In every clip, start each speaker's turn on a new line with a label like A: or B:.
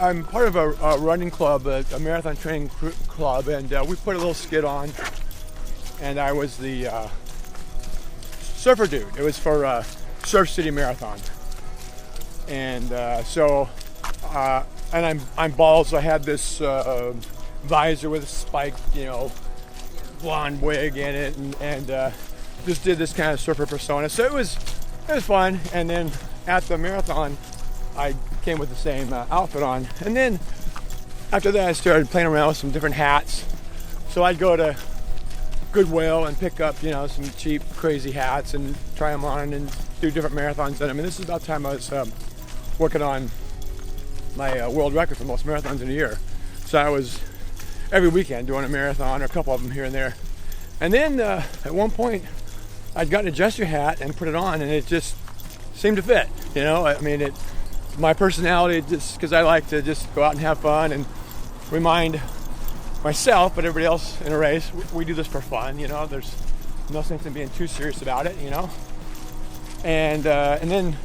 A: I'm part of a running club, a marathon training club, and we put a little skid on, and I was the surfer dude. It was for Surf City Marathon, and and I'm bald, so I had this visor with a spiked, blonde wig in it, and just did this kind of surfer persona. So it was fun. And then at the marathon, I came with the same outfit on. And then after that, I started playing around with some different hats. So I'd go to Goodwill and pick up, some cheap, crazy hats and try them on and do different marathons in them. And this is about the time I was working on my world record for most marathons in a year. So I was every weekend doing a marathon, or a couple of them here and there. And then at one point, I'd gotten a Jester hat and put it on, and it just seemed to fit. My personality, just because I like to just go out and have fun and remind myself, but everybody else in a race, we do this for fun. There's no sense in being too serious about it. And then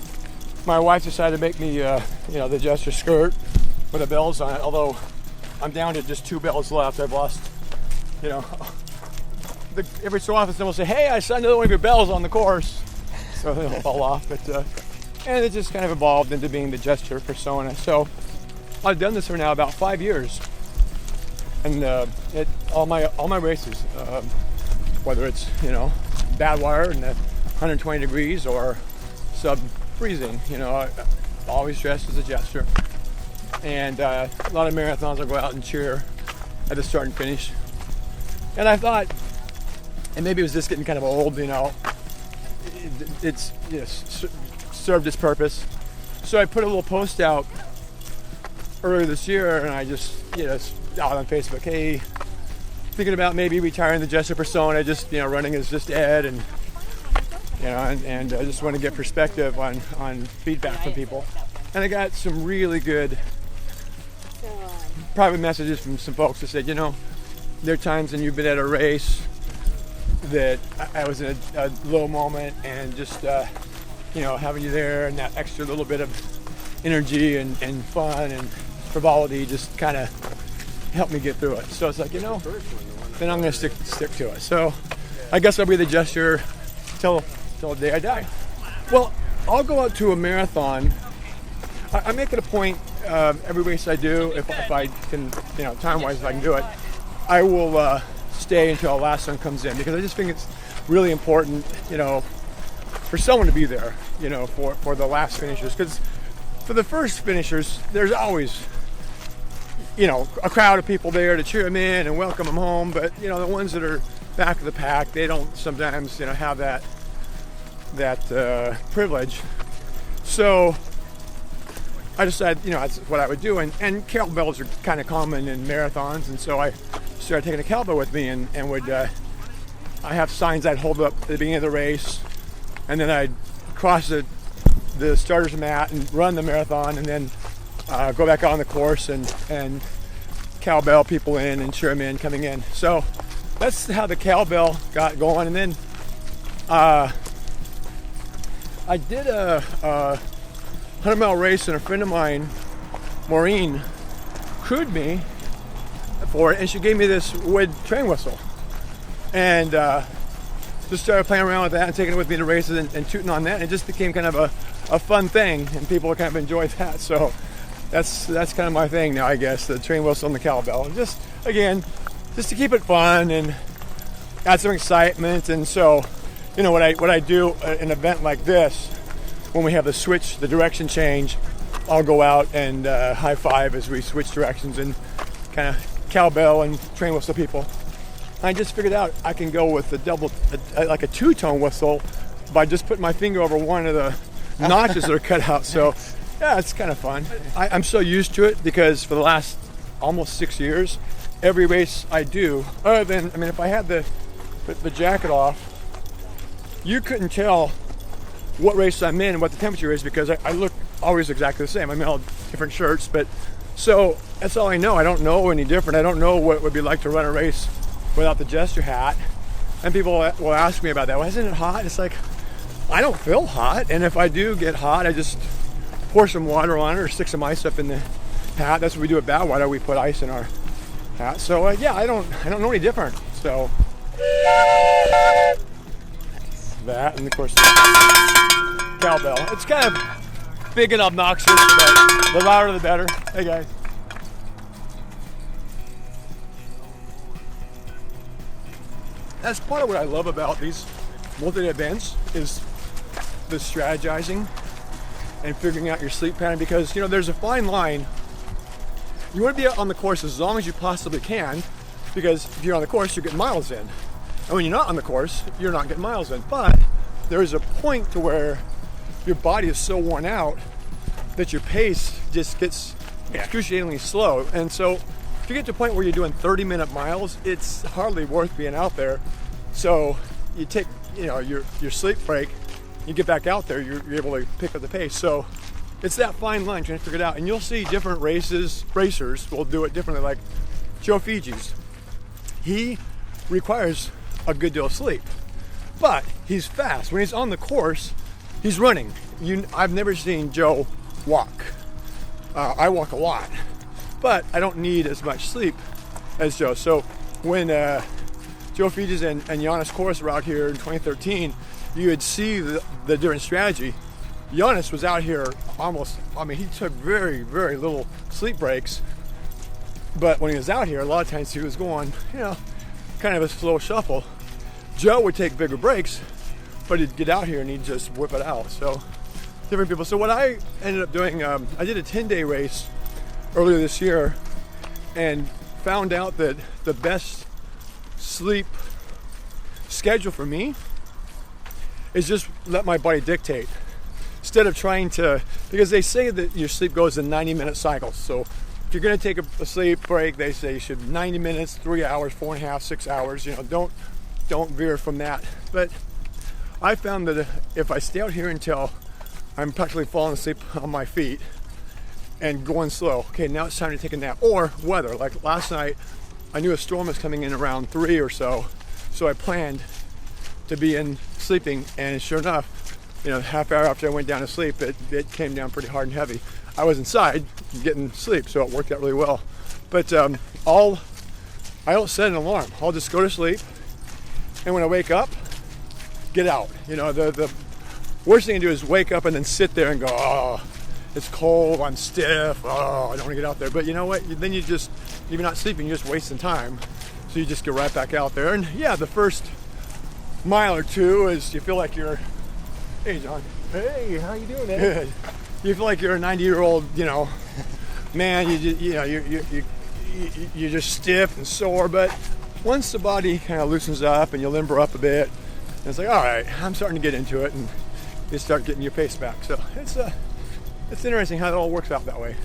A: my wife decided to make me, the Jester skirt with the bells on it. Although I'm down to just 2 bells left. I've lost, every so often someone will say, "Hey, I saw another one of your bells on the course," so they'll fall off. But and it just kind of evolved into being the Jester persona. So I've done this for now about 5 years, and all my races, whether it's bad wire and 120 degrees or sub freezing, I always dressed as a Jester. And a lot of marathons I'll go out and cheer at the start and finish. And I thought, and maybe it was just getting kind of old, it's served its purpose. So I put a little post out earlier this year, and I just out on Facebook, hey, thinking about maybe retiring the Jester persona, just running as just Ed, and and I just want to get perspective on feedback from people. And I got some really good private messages from some folks that said, there are times when you've been at a race that I was in a low moment, and just having you there and that extra little bit of energy and fun and frivolity just kind of helped me get through it. So it's like, then I'm going to stick to it. So I guess I'll be the Jester till the day I die. Well, I'll go out to a marathon. I make it a point, every race I do, if I can, time-wise, if I can do it, I will stay until the last one comes in, because I just think it's really important, for someone to be there, for the last finishers. Because for the first finishers, there's always, a crowd of people there to cheer them in and welcome them home. But, the ones that are back of the pack, they don't sometimes, have that privilege. So I decided, that's what I would do. And cowbells are kind of common in marathons. And so I started taking a cowbell with me, and would, I have signs I'd hold up at the beginning of the race, and then I'd cross the starter's mat and run the marathon, and then go back on the course and cowbell people in and cheer them in coming in. So that's how the cowbell got going. And then I did a 100-mile race, and a friend of mine, Maureen, crewed me for it, and she gave me this wood train whistle, and just started playing around with that and taking it with me to races and tooting on that, and it just became kind of a fun thing, and people kind of enjoyed that. So that's kind of my thing now, I guess, the train whistle and the cowbell, and just to keep it fun and add some excitement. And so what I do at an event like this, when we have the direction change, I'll go out and high five as we switch directions and kind of cowbell and train whistle people. I just figured out I can go with like a two-tone whistle by just putting my finger over one of the notches that are cut out. So yeah, it's kind of fun. I'm so used to it, because for the last almost 6 years, every race I do, other than, if I had the jacket off, you couldn't tell what race I'm in and what the temperature is, because I look always exactly the same. All different shirts, but so that's all I know. I don't know any different. I don't know what it would be like to run a race without the Jester hat. And people will ask me about that. Well, isn't it hot? It's like, I don't feel hot, and if I do get hot, I just pour some water on it or stick some ice up in hat. That's what we do at Badwater. We put ice in our hat. So yeah, I don't know any different. So that, and of course the cowbell. It's kind of big and obnoxious, but the louder the better. Hey guys. That's part of what I love about these multi-day events, is the strategizing and figuring out your sleep pattern, because you know there's a fine line. You want to be out on the course as long as you possibly can, because if you're on the course, you're getting miles in. And when you're not on the course, you're not getting miles in. But there is a point to where your body is so worn out that your pace just gets excruciatingly slow. And so if you get to a point where you're doing 30-minute miles, it's hardly worth being out there. So you take, you know, your sleep break, you get back out there, you're able to pick up the pace. So it's that fine line trying to figure it out. And you'll see different racers will do it differently. Like Joe Fiji's, he requires a good deal of sleep, but he's fast. When he's on the course, he's running. I've never seen Joe walk. I walk a lot, but I don't need as much sleep as Joe. So when Joe Fiji's and Giannis Kors were out here in 2013, you would see the different strategy. Giannis was out here he took very, very little sleep breaks, but when he was out here, a lot of times he was going, you know, kind of a slow shuffle. Joe would take bigger breaks, but he'd get out here and he'd just whip it out. So different people. So what I ended up doing, I did a 10-day race earlier this year and found out that the best sleep schedule for me is just let my body dictate. Instead of trying to, because they say that your sleep goes in 90-minute cycles. So if you're going to take a sleep break, they say you should 90 minutes, 3 hours, 4.5, 6 hours. You know, don't veer from that. But I found that if I stay out here until I'm practically falling asleep on my feet and going slow, okay, now it's time to take a nap. Or weather, like last night, I knew a storm was coming in around 3 or so I planned to be in sleeping, and sure enough, you know, half hour after I went down to sleep, it came down pretty hard and heavy. I was inside getting sleep, so it worked out really well. But I don't set an alarm. I'll just go to sleep, and when I wake up, get out. You know, the worst thing to do is wake up and then sit there and go, oh, it's cold, I'm stiff, oh, I don't want to get out there. But you know what? Then if you're not sleeping, you're just wasting time. So you just get right back out there. And yeah, the first mile or two is you feel like you're, hey John,
B: hey, how you doing, man?
A: Good. You feel like you're a 90-year-old, you know, man. You're just stiff and sore. But once the body kind of loosens up and you limber up a bit, and it's like, all right, I'm starting to get into it, and you start getting your pace back. So it's interesting how it all works out that way.